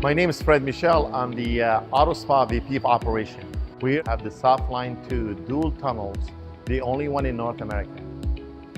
My name is Fred Misheal. I'm the Auto Spa VP of Operation. We have the Softline 2 dual tunnels, the only one in North America.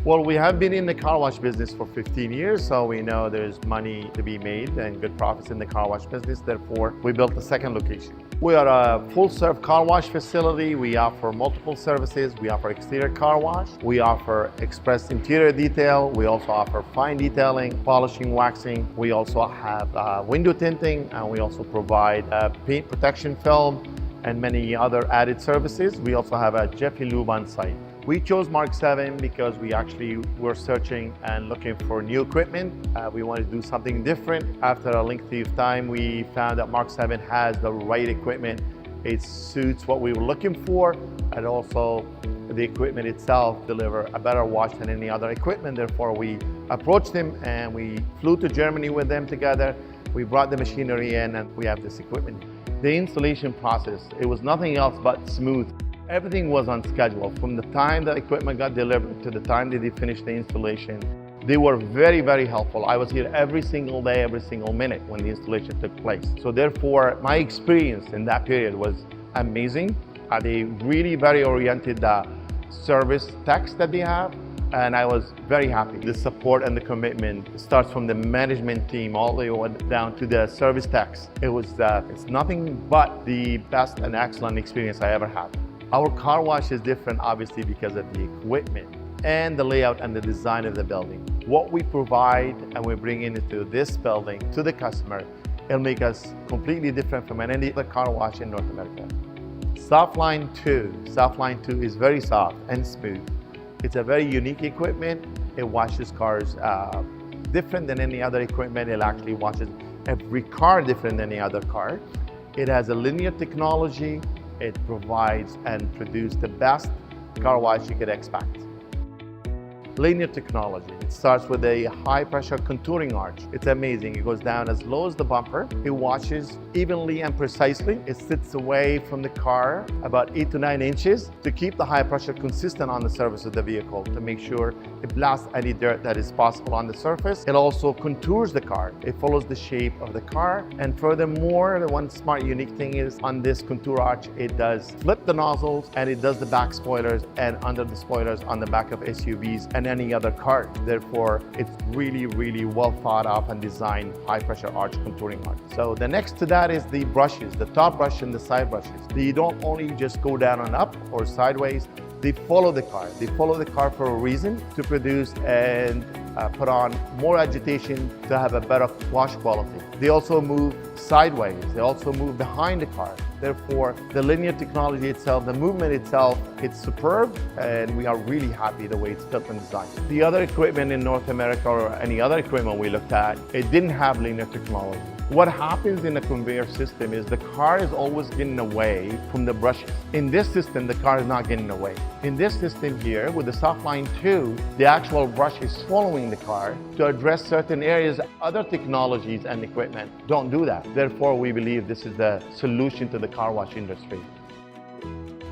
Well, we have been in the car wash business for 15 years, so we know there's money to be made and good profits in the car wash business. Therefore, we built a second location. We are a full-serve car wash facility. We offer multiple services. We offer exterior car wash. We offer express interior detail. We also offer fine detailing, polishing, waxing. We also have window tinting, and we also provide paint protection film and many other added services. We also have a Jiffy Lube on site. We chose Mark VII because we actually were searching and looking for new equipment. We wanted to do something different. After a lengthy time, we found that Mark VII has the right equipment. It suits what we were looking for, and also the equipment itself delivers a better wash than any other equipment. Therefore, we approached them and we flew to Germany with them together. We brought the machinery in and we have this equipment. The installation process, it was nothing else but smooth. Everything was on schedule. From the time the equipment got delivered to the time that they finished the installation, they were very, very helpful. I was here every single day, every single minute when the installation took place. So therefore, my experience in that period was amazing. They really very oriented service techs that they have, and I was very happy. The support and the commitment starts from the management team all the way down to the service techs. It's nothing but the best and excellent experience I ever had. Our car wash is different, obviously, because of the equipment and the layout and the design of the building. What we provide and we bring into this building to the customer, it'll make us completely different from any other car wash in North America. Softline 2 is very soft and smooth. It's a very unique equipment. It washes cars different than any other equipment. It actually washes every car different than any other car. It has a linear technology. It provides and produces the best car wash you could expect. Linear technology. It starts with a high pressure contouring arch. It's amazing. It goes down as low as the bumper. It washes evenly and precisely. It sits away from the car about 8 to 9 inches to keep the high pressure consistent on the surface of the vehicle, to make sure it blasts any dirt that is possible on the surface. It also contours the car. It follows the shape of the car. And furthermore, the one smart unique thing is on this contour arch, it does flip the nozzles and it does the back spoilers and under the spoilers on the back of SUVs and any other car. Therefore, it's really, really well thought out and designed high pressure arch contouring arch. So the next to that is the brushes, the top brush and the side brushes. They don't only just go down and up or sideways, they follow the car. They follow the car for a reason, to produce and put on more agitation to have a better wash quality. They also move sideways. They also move behind the car. Therefore, the linear technology itself, the movement itself, it's superb, and we are really happy the way it's built and designed. The other equipment in North America or any other equipment we looked at, it didn't have linear technology. What happens in a conveyor system is the car is always getting away from the brushes. In this system, the car is not getting away. In this system here, with the Softline 2, the actual brush is following the car to address certain areas. Other technologies and equipment don't do that. Therefore, we believe this is the solution to the car wash industry.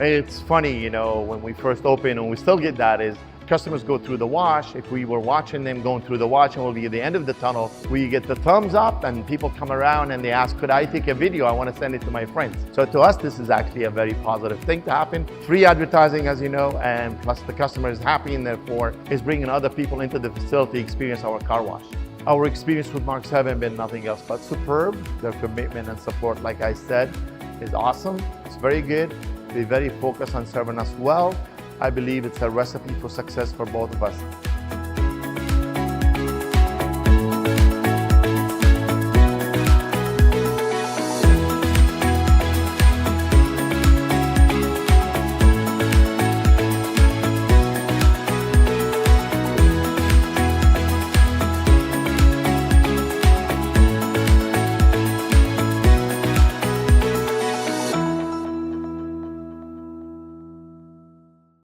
It's funny, you know, when we first opened, and we still get that, is customers go through the wash. If we were watching them going through the wash and we'll be at the end of the tunnel, we get the thumbs up and people come around and they ask, could I take a video? I want to send it to my friends. So to us, this is actually a very positive thing to happen. Free advertising, as you know, and plus the customer is happy and therefore is bringing other people into the facility to experience our car wash. Our experience with Mark VII has been nothing else but superb. Their commitment and support, like I said, is awesome. It's very good. They're very focused on serving us well. I believe it's a recipe for success for both of us.